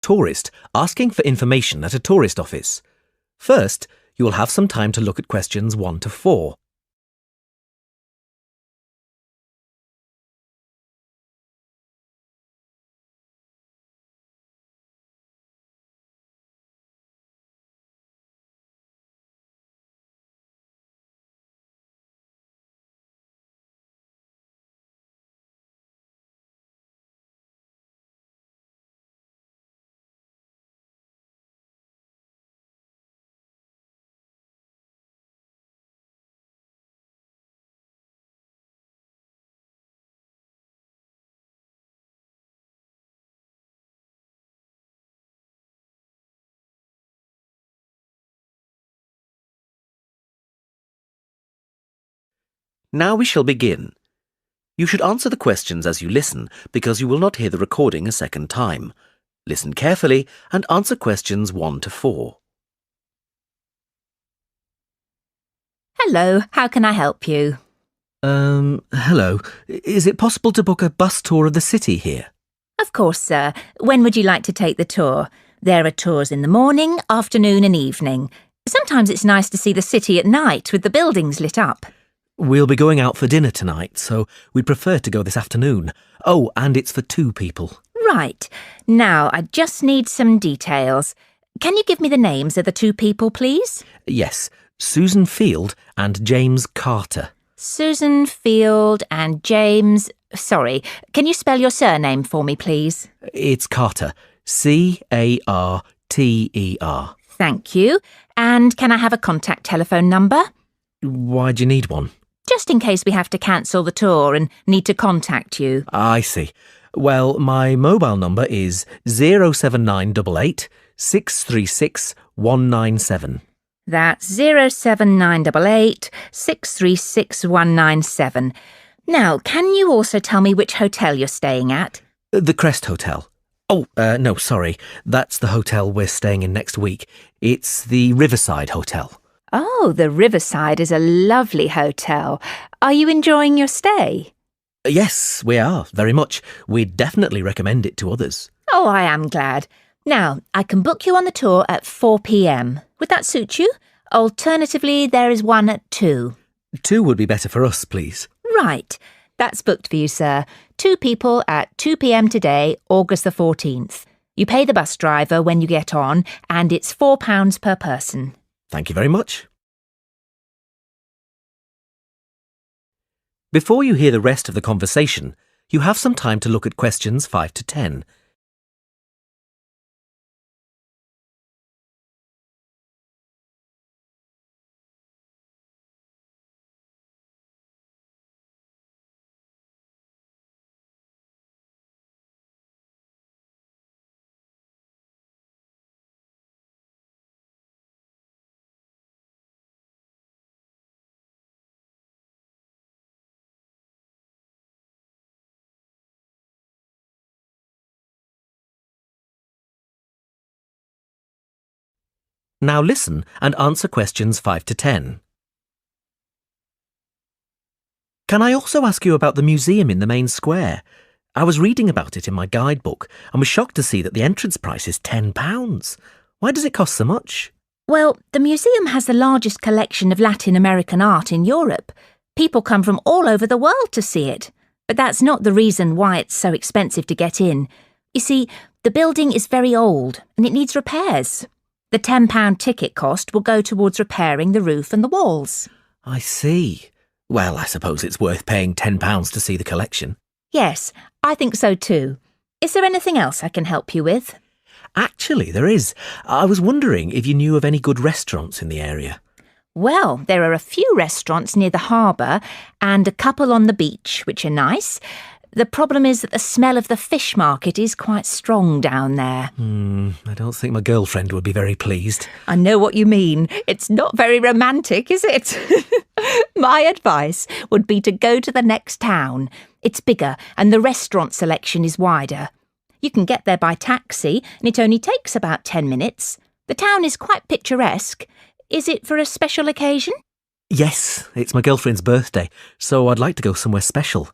tourist asking for information at a tourist office. First, you will have some time to look at questions 1 to 4. Now we shall begin. You should answer the questions as you listen because you will not hear the recording a second time. Listen carefully and answer questions 1 to 4. Hello, how can I help you? Hello. Is it possible to book a bus tour of the city here? Of course, sir. When would you like to take the tour? There are tours in the morning, afternoon and evening. Sometimes it's nice to see the city at night with the buildings lit up. We'll be going out for dinner tonight, so we'd prefer to go this afternoon. Oh, and it's for 2 people. Right. Now, I just need some details. Can you give me the names of the 2 people, please? Yes, Susan Field and James Carter. Susan Field and James... Sorry, can you spell your surname for me, please? It's Carter. Carter. Thank you. And can I have a contact telephone number? Why do you need one? Just in case we have to cancel the tour and need to contact you. I see. Well, my mobile number is 07988 636 197. That's 07988 636 197. Now, can you also tell me which hotel you're staying at? The Crest Hotel. Oh, no, sorry. That's the hotel we're staying in next week. It's the Riverside Hotel. Oh, the Riverside is a lovely hotel. Are you enjoying your stay? Yes, we are, very much. We'd definitely recommend it to others. Oh, I am glad. Now, I can book you on the tour at 4 p.m. Would that suit you? Alternatively, there is one at 2. 2 would be better for us, please. Right. That's booked for you, sir. 2 people at 2 p.m. today, August the 14th. You pay the bus driver when you get on, and it's £4 per person. Thank you very much. Before you hear the rest of the conversation, you have some time to look at questions 5 to 10. Now listen and answer questions 5 to 10. Can I also ask you about the museum in the main square? I was reading about it in my guidebook and was shocked to see that the entrance price is £10. Why does it cost so much? Well, the museum has the largest collection of Latin American art in Europe. People come from all over the world to see it. But that's not the reason why it's so expensive to get in. You see, the building is very old and it needs repairs. The £10 ticket cost will go towards repairing the roof and the walls. I see. Well, I suppose it's worth paying £10 to see the collection. Yes, I think so too. Is there anything else I can help you with? Actually, there is. I was wondering if you knew of any good restaurants in the area. Well, there are a few restaurants near the harbour and a couple on the beach, which are nice. The problem is that the smell of the fish market is quite strong down there. I don't think my girlfriend would be very pleased. I know what you mean. It's not very romantic, is it? My advice would be to go to the next town. It's bigger and the restaurant selection is wider. You can get there by taxi and it only takes about 10 minutes. The town is quite picturesque. Is it for a special occasion? Yes, it's my girlfriend's birthday, so I'd like to go somewhere special.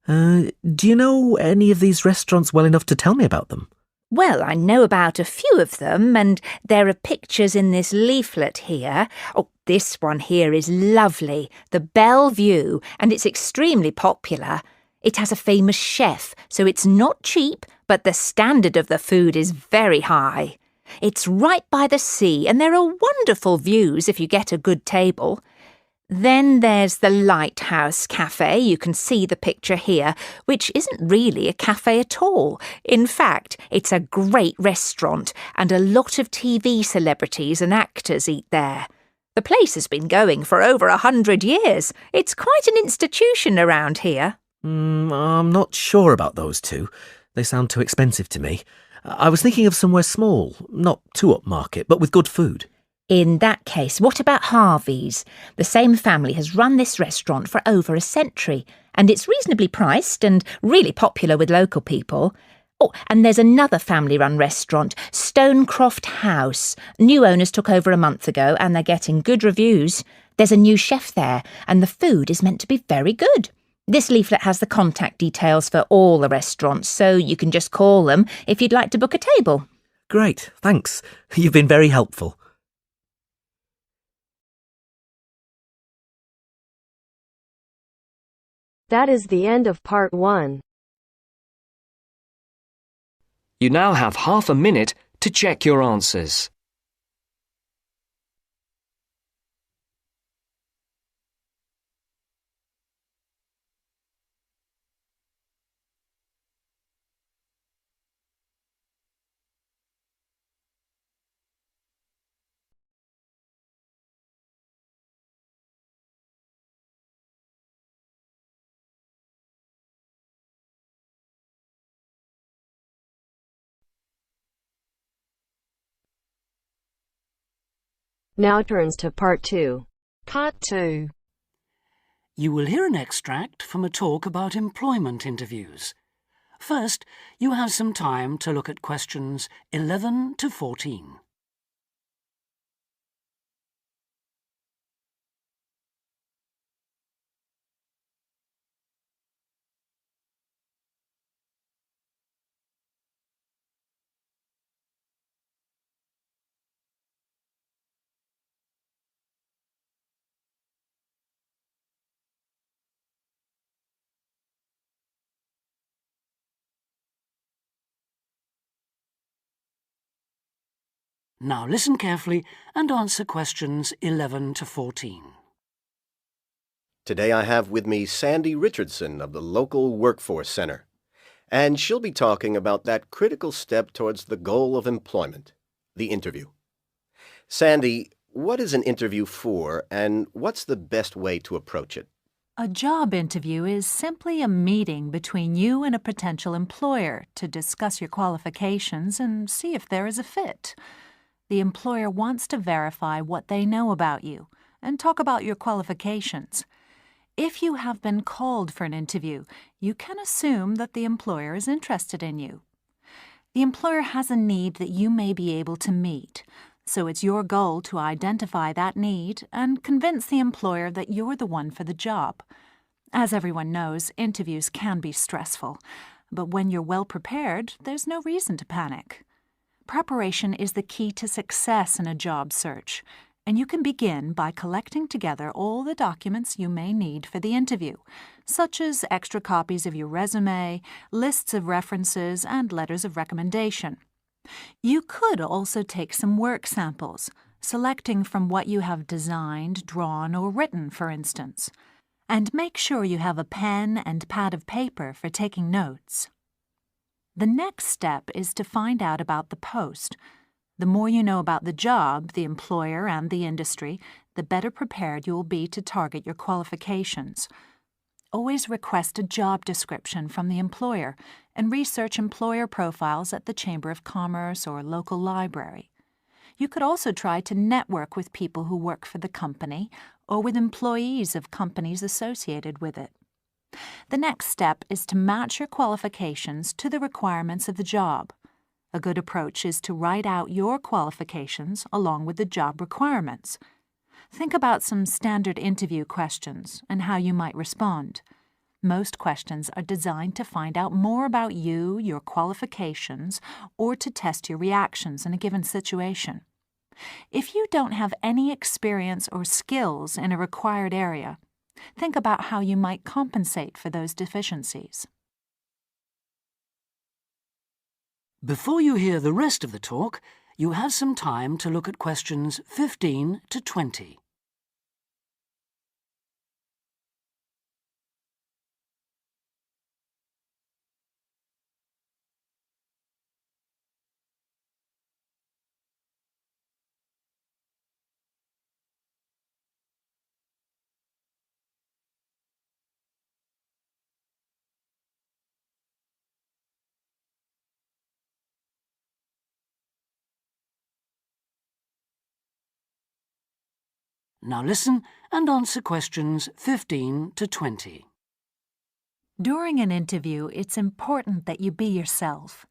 Do you know any of these restaurants well enough to tell me about them? Well, I know about a few of them, and there are pictures in this leaflet here. Oh, this one here is lovely, the Bellevue, and it's extremely popular. It has a famous chef, so it's not cheap, but the standard of the food is very high. It's right by the sea, and there are wonderful views if you get a good table. Then there's the Lighthouse Cafe, you can see the picture here, which isn't really a cafe at all. In fact, it's a great restaurant, and a lot of TV celebrities and actors eat there. The place has been going for over 100 years. It's quite an institution around here. I'm not sure about those two. They sound too expensive to me. I was thinking of somewhere small, not too upmarket, but with good food. In that case, what about Harvey's? The same family has run this restaurant for over a century, and it's reasonably priced and really popular with local people. Oh, and there's another family-run restaurant, Stonecroft House. New owners took over a month ago, and they're getting good reviews. There's a new chef there, and the food is meant to be very good. This leaflet has the contact details for all the restaurants, so you can just call them if you'd like to book a table. Great, thanks. You've been very helpful. That is the end of part 1. You now have half a minute to check your answers. Now turns to part 2. Part 2. You will hear an extract from a talk about employment interviews. First, you have some time to look at questions 11 to 14. Now listen carefully and answer questions 11 to 14. Today I have with me Sandy Richardson of the local Workforce Center, and she'll be talking about that critical step towards the goal of employment, the interview. Sandy, what is an interview for, and what's the best way to approach it? A job interview is simply a meeting between you and a potential employer to discuss your qualifications and see if there is a fit. The employer wants to verify what they know about you and talk about your qualifications. If you have been called for an interview, you can assume that the employer is interested in you. The employer has a need that you may be able to meet, so it's your goal to identify that need and convince the employer that you're the one for the job. As everyone knows, interviews can be stressful, but when you're well prepared, there's no reason to panic. Preparation is the key to success in a job search, and you can begin by collecting together all the documents you may need for the interview, such as extra copies of your resume, lists of references, and letters of recommendation. You could also take some work samples, selecting from what you have designed, drawn, or written, for instance. And make sure you have a pen and pad of paper for taking notes. The next step is to find out about the post. The more you know about the job, the employer, and the industry, the better prepared you will be to target your qualifications. Always request a job description from the employer and research employer profiles at the Chamber of Commerce or local library. You could also try to network with people who work for the company or with employees of companies associated with it. The next step is to match your qualifications to the requirements of the job. A good approach is to write out your qualifications along with the job requirements. Think about some standard interview questions and how you might respond. Most questions are designed to find out more about you, your qualifications, or to test your reactions in a given situation. If you don't have any experience or skills in a required area, think about how you might compensate for those deficiencies. Before you hear the rest of the talk, you have some time to look at questions 15 to 20. Now listen and answer questions 15 to 20. During an interview, it's important that you be yourself.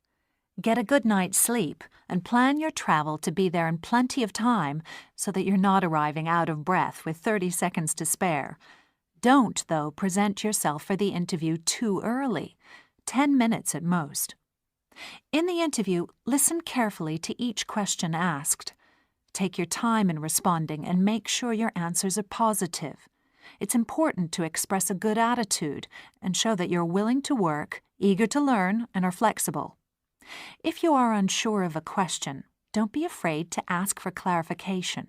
Get a good night's sleep and plan your travel to be there in plenty of time so that you're not arriving out of breath with 30 seconds to spare. Don't, though, present yourself for the interview too early, 10 minutes at most. In the interview, listen carefully to each question asked. Take your time in responding and make sure your answers are positive. It's important to express a good attitude and show that you're willing to work, eager to learn, and are flexible. If you are unsure of a question, don't be afraid to ask for clarification.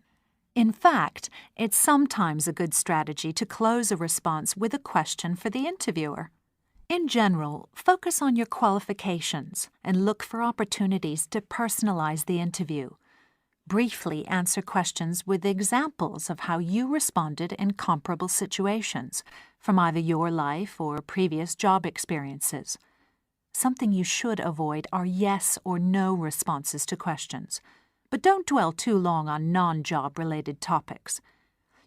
In fact, it's sometimes a good strategy to close a response with a question for the interviewer. In general, focus on your qualifications and look for opportunities to personalize the interview. Briefly answer questions with examples of how you responded in comparable situations, from either your life or previous job experiences. Something you should avoid are yes or no responses to questions, but don't dwell too long on non-job-related topics.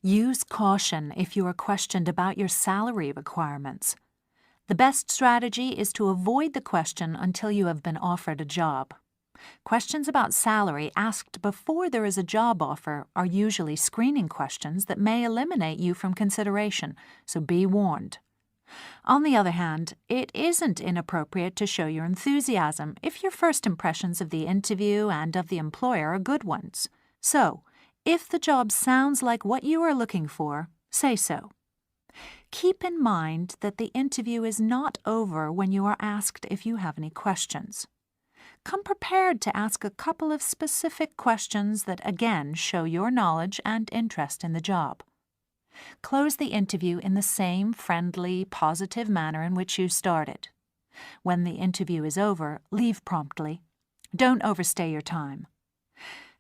Use caution if you are questioned about your salary requirements. The best strategy is to avoid the question until you have been offered a job. Questions about salary asked before there is a job offer are usually screening questions that may eliminate you from consideration, so be warned. On the other hand, it isn't inappropriate to show your enthusiasm if your first impressions of the interview and of the employer are good ones. So, if the job sounds like what you are looking for, say so. Keep in mind that the interview is not over when you are asked if you have any questions. Come prepared to ask a couple of specific questions that again show your knowledge and interest in the job. Close the interview in the same friendly, positive manner in which you started. When the interview is over, leave promptly. Don't overstay your time.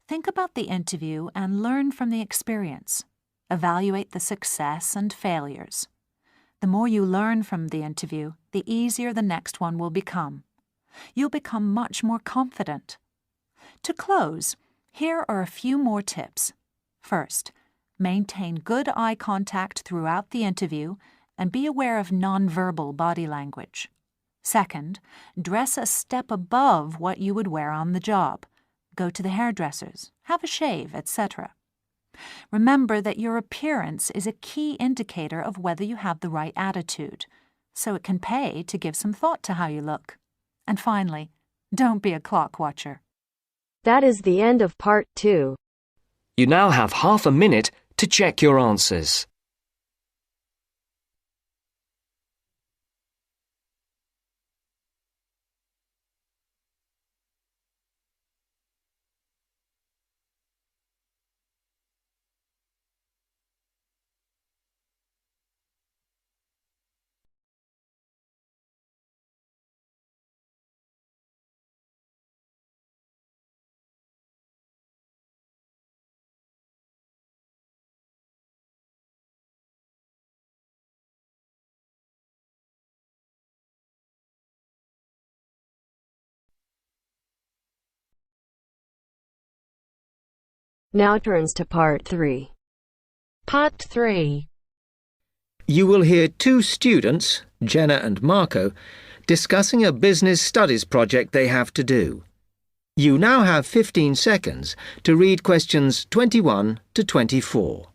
Think about the interview and learn from the experience. Evaluate the success and failures. The more you learn from the interview, the easier the next one will become. You'll become much more confident. To close, here are a few more tips. First, maintain good eye contact throughout the interview and be aware of nonverbal body language. Second, dress a step above what you would wear on the job. Go to the hairdressers, have a shave, etc. Remember that your appearance is a key indicator of whether you have the right attitude, so it can pay to give some thought to how you look. And finally, don't be a clock watcher. That is the end of part 2. You now have half a minute to check your answers. Now turns to part 3. Part 3. You will hear two students, Jenna and Marco, discussing a business studies project they have to do. You now have 15 seconds to read questions 21 to 24.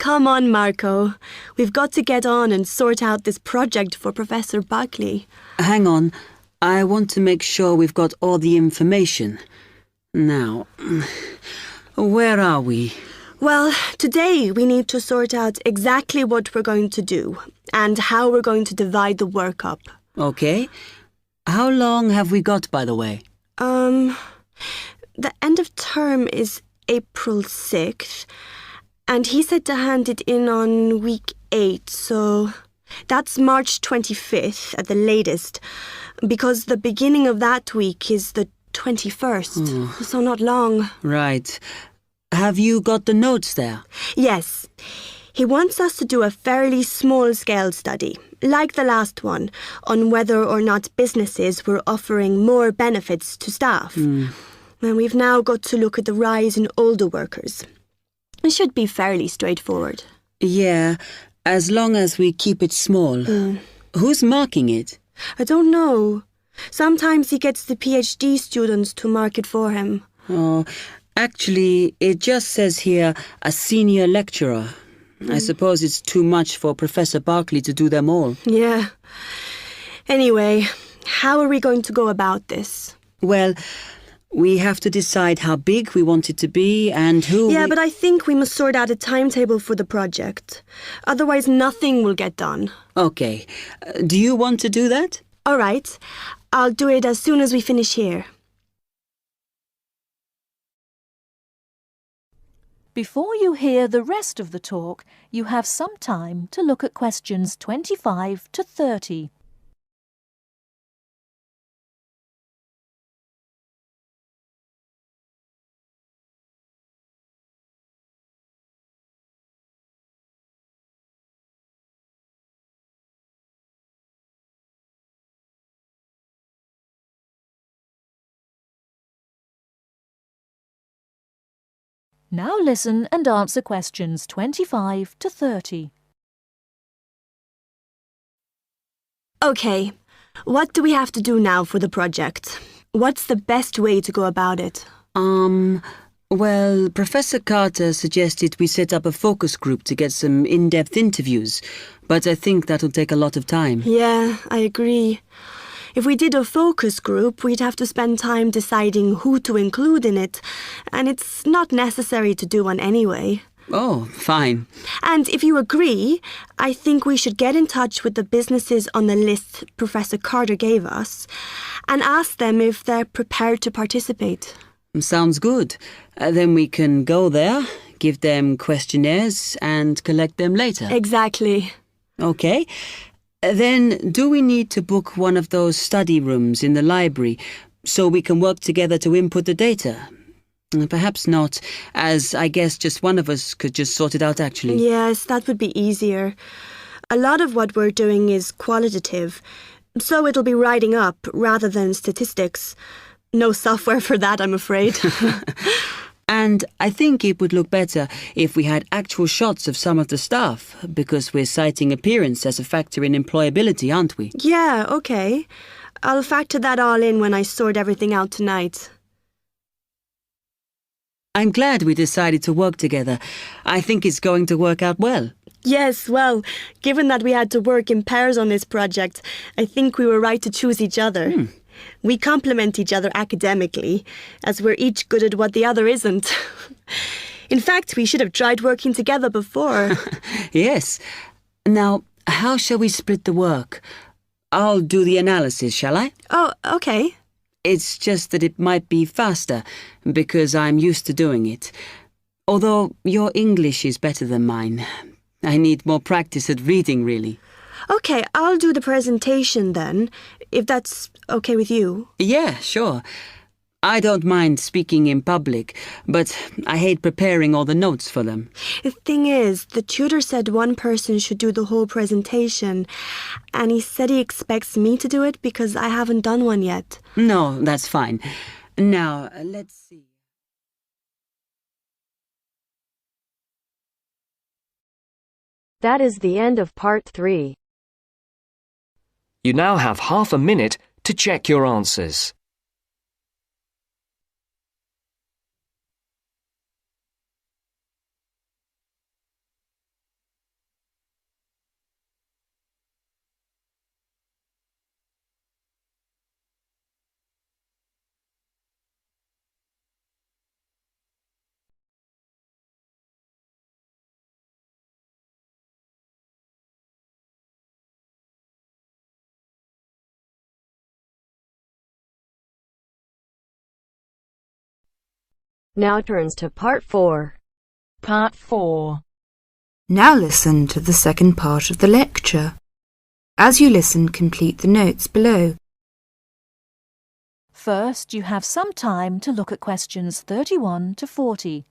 Come on, Marco. We've got to get on and sort out this project for Professor Buckley. Hang on. I want to make sure we've got all the information. Now, where are we? Well, today we need to sort out exactly what we're going to do and how we're going to divide the work up. Okay. How long have we got, by the way? The end of term is April 6th, and he said to hand it in on week 8, so that's March 25th at the latest, because the beginning of that week is the 21st, so not long. Right. Have you got the notes there? Yes. He wants us to do a fairly small-scale study, like the last one, on whether or not businesses were offering more benefits to staff. And we've now got to look at the rise in older workers. It should be fairly straightforward. Yeah, as long as we keep it small. Who's marking it? I don't know. Sometimes he gets the PhD students to mark it for him. Oh, actually, it just says here, a senior lecturer. I suppose it's too much for Professor Barclay to do them all. Yeah. Anyway, how are we going to go about this? Well, we have to decide how big we want it to be and who... Yeah, but I think we must sort out a timetable for the project. Otherwise, nothing will get done. Okay. Do you want to do that? All right. I'll do it as soon as we finish here. Before you hear the rest of the talk, you have some time to look at questions 25 to 30. Now listen and answer questions 25 to 30. Okay. What do we have to do now for the project? What's the best way to go about it? Well, Professor Carter suggested we set up a focus group to get some in-depth interviews, but I think that'll take a lot of time. Yeah, I agree. If we did a focus group, we'd have to spend time deciding who to include in it, and it's not necessary to do one anyway. Oh, fine. And if you agree, I think we should get in touch with the businesses on the list Professor Carter gave us and ask them if they're prepared to participate. Sounds good. Then we can go there, give them questionnaires and collect them later. Exactly. Okay. Then do we need to book one of those study rooms in the library so we can work together to input the data? Perhaps not, as I guess just one of us could just sort it out actually. Yes, that would be easier. A lot of what we're doing is qualitative, so it'll be writing up rather than statistics. No software for that, I'm afraid. And I think it would look better if we had actual shots of some of the staff, because we're citing appearance as a factor in employability, aren't we? Yeah, okay. I'll factor that all in when I sort everything out tonight. I'm glad we decided to work together. I think it's going to work out well. Yes, well, given that we had to work in pairs on this project, I think we were right to choose each other. We complement each other academically, as we're each good at what the other isn't. In fact, we should have tried working together before. Yes. Now, how shall we split the work? I'll do the analysis, shall I? Oh, okay. It's just that it might be faster, because I'm used to doing it. Although your English is better than mine. I need more practice at reading, really. Okay, I'll do the presentation then, if that's okay with you. Yeah, sure. I don't mind speaking in public, but I hate preparing all the notes for them. The thing is, the tutor said one person should do the whole presentation, and he said he expects me to do it because I haven't done one yet. No, that's fine. Now, let's see. That is the end of part 3. You now have half a minute to check your answers. Now turns to Part 4. Part 4. Now listen to the second part of the lecture. As you listen, complete the notes below. First, you have some time to look at questions 31 to 40.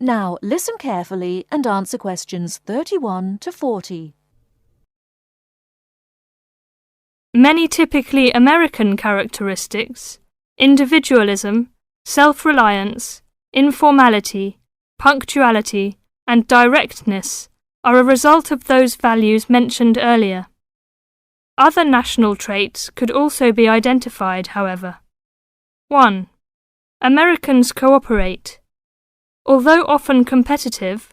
Now listen carefully and answer questions 31 to 40. Many typically American characteristics, individualism, self-reliance, informality, punctuality, and directness, are a result of those values mentioned earlier. Other national traits could also be identified, however. 1. Americans cooperate. Although often competitive,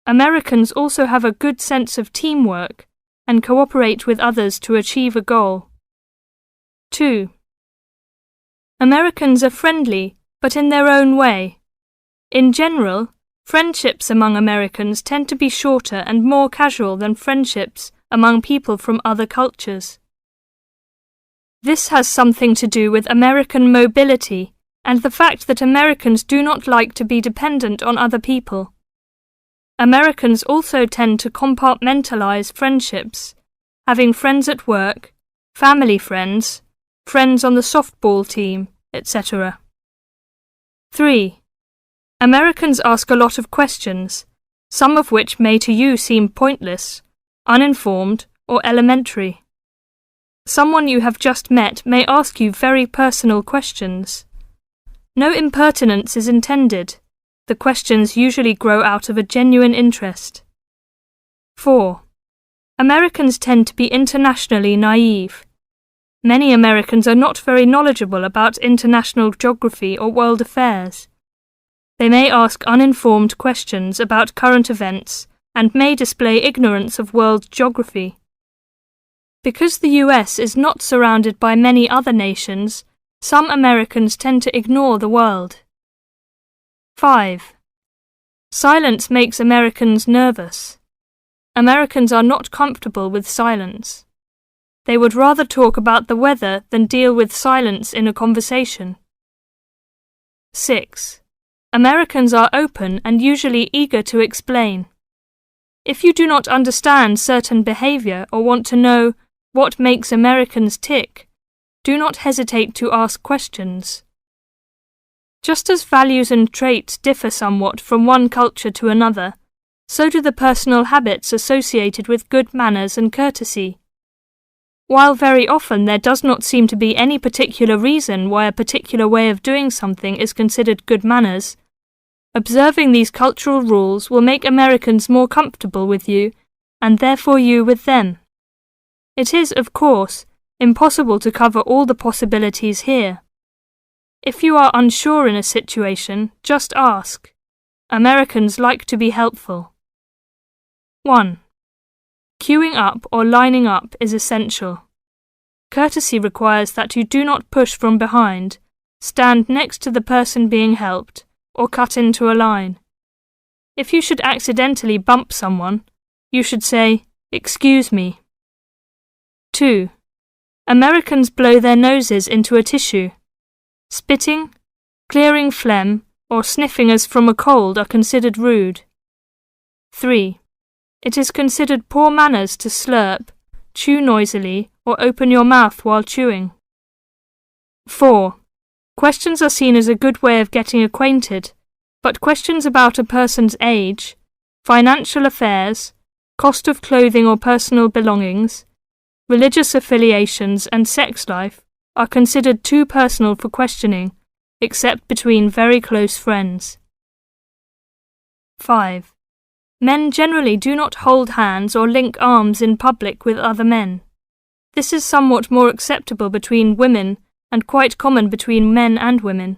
Americans also have a good sense of teamwork and cooperate with others to achieve a goal. 2. Americans are friendly, but in their own way. In general, friendships among Americans tend to be shorter and more casual than friendships among people from other cultures. This has something to do with American mobility and the fact that Americans do not like to be dependent on other people. Americans also tend to compartmentalize friendships, having friends at work, family friends, friends on the softball team, etc. 3. Americans ask a lot of questions, some of which may to you seem pointless, uninformed, or elementary. Someone you have just met may ask you very personal questions. No impertinence is intended. The questions usually grow out of a genuine interest. 4. Americans tend to be internationally naive. Many Americans are not very knowledgeable about international geography or world affairs. They may ask uninformed questions about current events and may display ignorance of world geography. Because the US is not surrounded by many other nations, some Americans tend to ignore the world. 5. Silence makes Americans nervous. Americans are not comfortable with silence. They would rather talk about the weather than deal with silence in a conversation. 6. Americans are open and usually eager to explain. If you do not understand certain behavior or want to know what makes Americans tick, do not hesitate to ask questions. Just as values and traits differ somewhat from one culture to another, so do the personal habits associated with good manners and courtesy. While very often there does not seem to be any particular reason why a particular way of doing something is considered good manners, observing these cultural rules will make Americans more comfortable with you, and therefore you with them. It is, of course, impossible to cover all the possibilities here. If you are unsure in a situation, just ask. Americans like to be helpful. 1. Queuing up or lining up is essential. Courtesy requires that you do not push from behind, stand next to the person being helped, or cut into a line. If you should accidentally bump someone, you should say, "Excuse me." 2. Americans blow their noses into a tissue. Spitting, clearing phlegm, or sniffing as from a cold are considered rude. 3. It is considered poor manners to slurp, chew noisily, or open your mouth while chewing. 4. Questions are seen as a good way of getting acquainted, but questions about a person's age, financial affairs, cost of clothing or personal belongings, religious affiliations and sex life are considered too personal for questioning, except between very close friends. 5. Men generally do not hold hands or link arms in public with other men. This is somewhat more acceptable between women and quite common between men and women.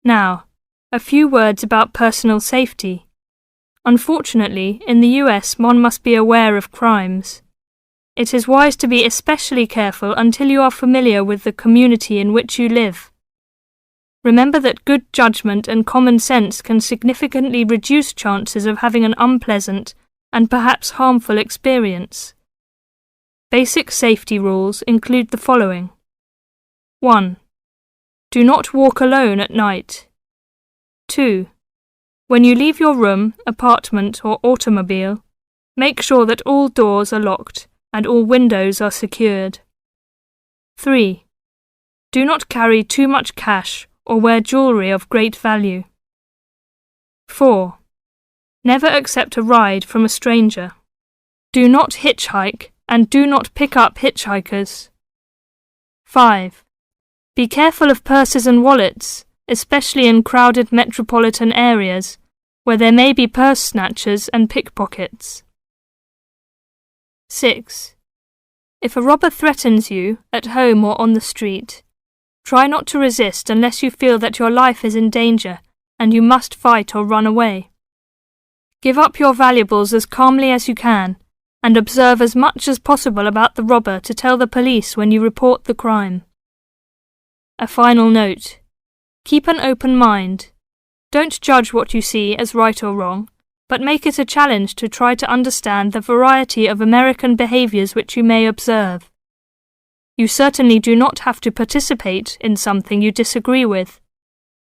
Now, a few words about personal safety. Unfortunately, in the US, one must be aware of crimes. It is wise to be especially careful until you are familiar with the community in which you live. Remember that good judgment and common sense can significantly reduce chances of having an unpleasant and perhaps harmful experience. Basic safety rules include the following. 1. Do not walk alone at night. 2. When you leave your room, apartment, or automobile, make sure that all doors are locked and all windows are secured. 3. Do not carry too much cash or wear jewellery of great value. 4. Never accept a ride from a stranger. Do not hitchhike and do not pick up hitchhikers. 5. Be careful of purses and wallets, especially in crowded metropolitan areas where there may be purse snatchers and pickpockets. 6. If a robber threatens you, at home or on the street, try not to resist unless you feel that your life is in danger and you must fight or run away. Give up your valuables as calmly as you can and observe as much as possible about the robber to tell the police when you report the crime. A final note. Keep an open mind. Don't judge what you see as right or wrong, but make it a challenge to try to understand the variety of American behaviours which you may observe. You certainly do not have to participate in something you disagree with,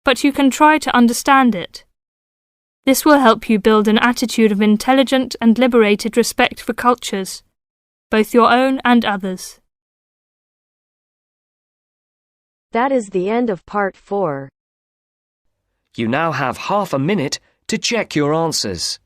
but you can try to understand it. This will help you build an attitude of intelligent and liberated respect for cultures, both your own and others. That is the end of part 4. You now have half a minute to check your answers.